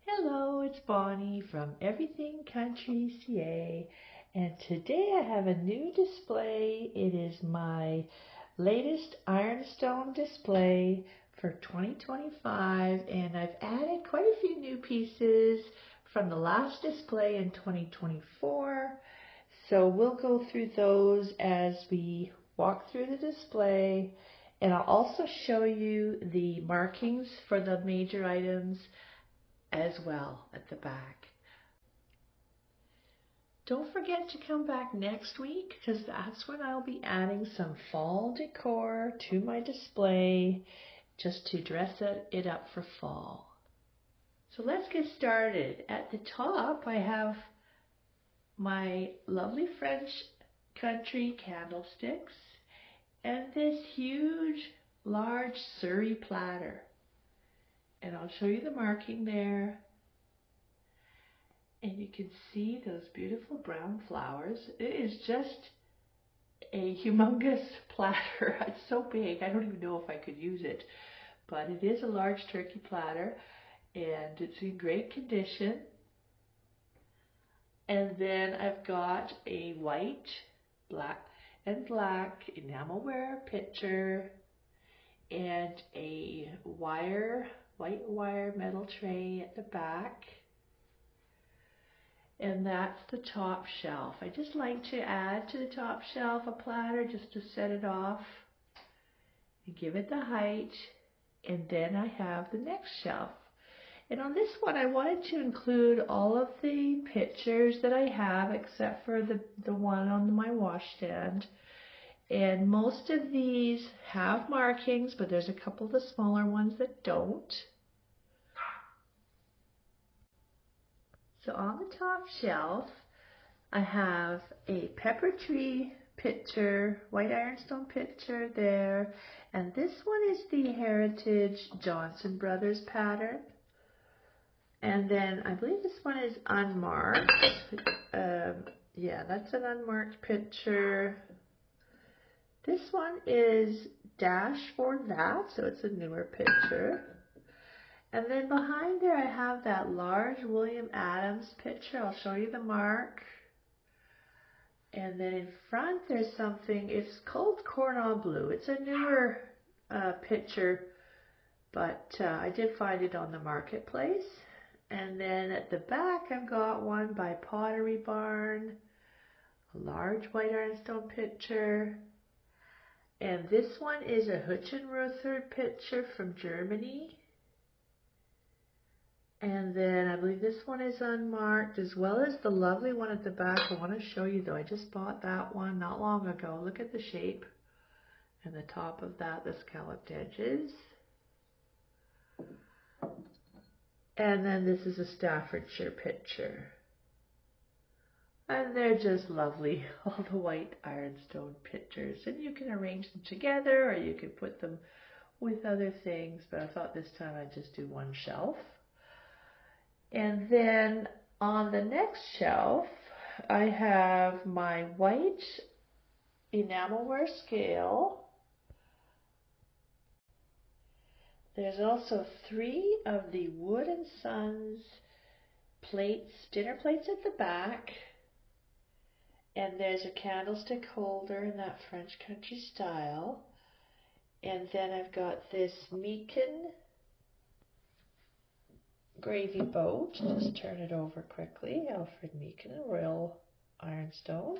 Hello, it's Bonnie from Everything Country CA, and today I have a new display. It is my latest Ironstone display for 2025, and I've added quite a few new pieces from the last display in 2024. So we'll go through those as we walk through the display, and I'll also show you the markings for the major items as well at the back. Don't forget to come back next week because that's when I'll be adding some fall decor to my display just to dress it up for fall. So let's get started. At the top I have my lovely French country candlesticks and this huge large Surrey platter. And I'll show you the marking there. And you can see those beautiful brown flowers. It is just a humongous platter. It's so big, I don't even know if I could use it. But it is a large turkey platter, and it's in great condition. And then I've got a white, black enamelware pitcher, and a white wire metal tray at the back. And that's the top shelf. I just like to add to the top shelf a platter just to set it off and give it the height. And then I have the next shelf. And on this one I wanted to include all of the pictures that I have except for the one on my washstand. And most of these have markings, but there's a couple of the smaller ones that don't. So on the top shelf, I have a pepper tree pitcher, white ironstone pitcher there, and this one is the Heritage Johnson Brothers pattern. And then I believe this one is unmarked. Yeah, that's an unmarked pitcher. This one is dash for that, so it's a newer pitcher. And then behind there I have that large William Adams pitcher. I'll show you the mark. And then in front there's something, it's called Cordon Bleu. It's a newer pitcher, but I did find it on the marketplace. And then at the back I've got one by Pottery Barn, a large white ironstone pitcher. And this one is a Hutchenruther pitcher from Germany. And then I believe this one is unmarked, as well as the lovely one at the back. I want to show you though, I just bought that one not long ago. Look at the shape and the top of that, the scalloped edges. And then this is a Staffordshire pitcher. And they're just lovely, all the white ironstone pitchers. And you can arrange them together or you can put them with other things, but I thought this time I'd just do one shelf. And then on the next shelf, I have my white enamelware scale. There's also 3 of the Wood and Sons plates, dinner plates at the back. And there's a candlestick holder in that French country style. And then I've got this Meakin gravy boat. Just turn it over quickly. Alfred Meakin, Royal Ironstone.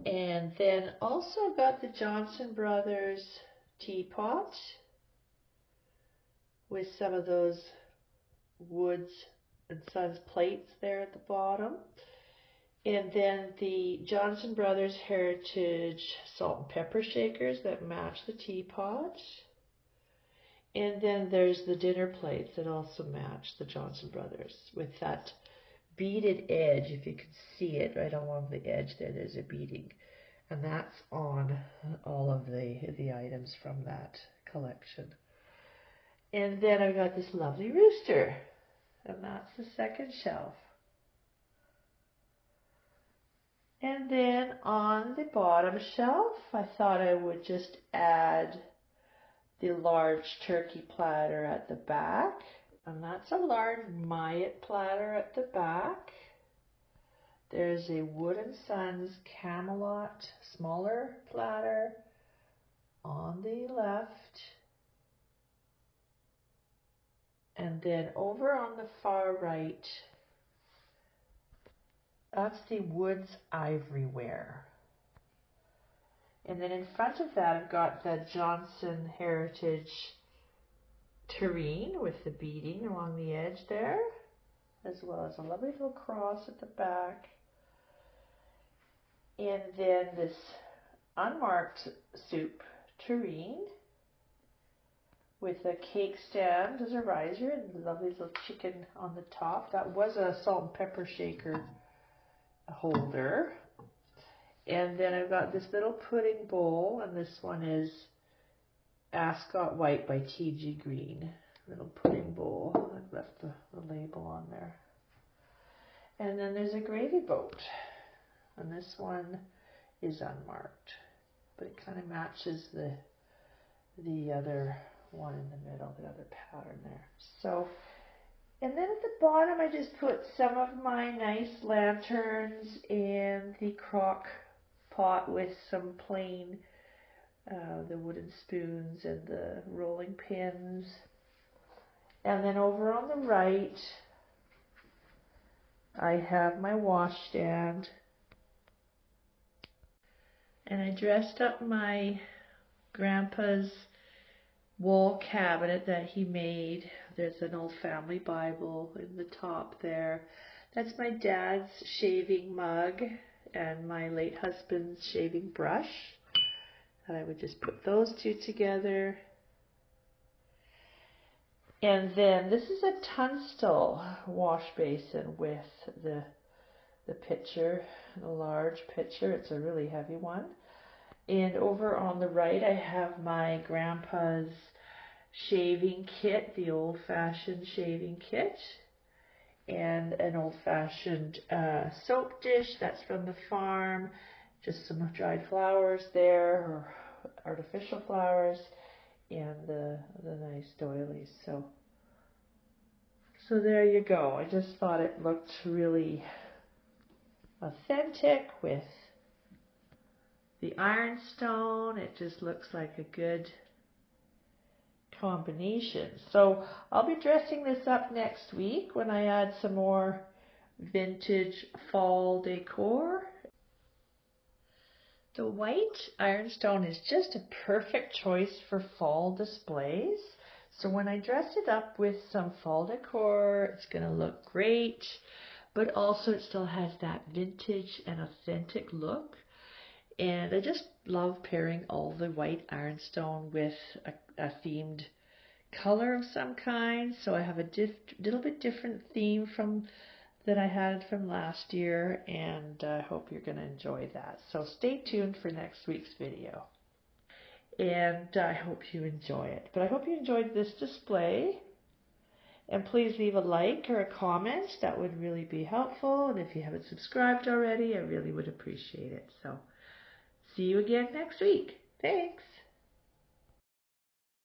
And then also got the Johnson Brothers teapot with some of those Woods and Sons plates there at the bottom. And then the Johnson Brothers Heritage salt and pepper shakers that match the teapot. And then there's the dinner plates that also match the Johnson Brothers with that beaded edge. If you can see it right along the edge there, there's a beading. And that's on all of the items from that collection. And then I've got this lovely rooster. And that's the second shelf. And then on the bottom shelf, I thought I would just add the large turkey platter at the back. And that's a large Myatt platter at the back. There's a Wood & Sons Camelot smaller platter on the left. And then over on the far right, that's the Woods Ivoryware. And then in front of that, I've got the Johnson Heritage Terrine with the beading along the edge there, as well as a lovely little cross at the back. And then this unmarked soup terrine with a cake stand as a riser and a lovely little chicken on the top. That was a salt and pepper shaker holder. And then I've got this little pudding bowl, and this one is Ascot White by T.G. Green. Little pudding bowl. I've left the label on there. And then there's a gravy boat. And this one is unmarked, but it kind of matches the other one in the middle, the other pattern there. So, and then at the bottom I just put some of my nice lanterns and the crock pot with some plain, the wooden spoons and the rolling pins. And then over on the right, I have my washstand. And I dressed up my grandpa's wall cabinet that he made. There's an old family Bible in the top there. That's my dad's shaving mug and my late husband's shaving brush. And I would just put those two together. And then this is a Tunstall wash basin with the pitcher, a large pitcher. It's a really heavy one. And over on the right, I have my grandpa's shaving kit, the old-fashioned shaving kit, and an old-fashioned soap dish. That's from the farm. Just some dried flowers there, or artificial flowers, and the nice doilies. So there you go. I just thought it looked really authentic with the ironstone. It just looks like a good combination. So I'll be dressing this up next week when I add some more vintage fall decor. The white ironstone is just a perfect choice for fall displays. So when I dress it up with some fall decor, it's going to look great, but also it still has that vintage and authentic look. And I just love pairing all the white ironstone with a themed color of some kind. So I have a little bit different theme that I had from last year, and I hope you're going to enjoy that. So stay tuned for next week's video. And I hope you enjoy it. But I hope you enjoyed this display. And please leave a like or a comment. That would really be helpful. And if you haven't subscribed already, I really would appreciate it. So see you again next week. Thanks.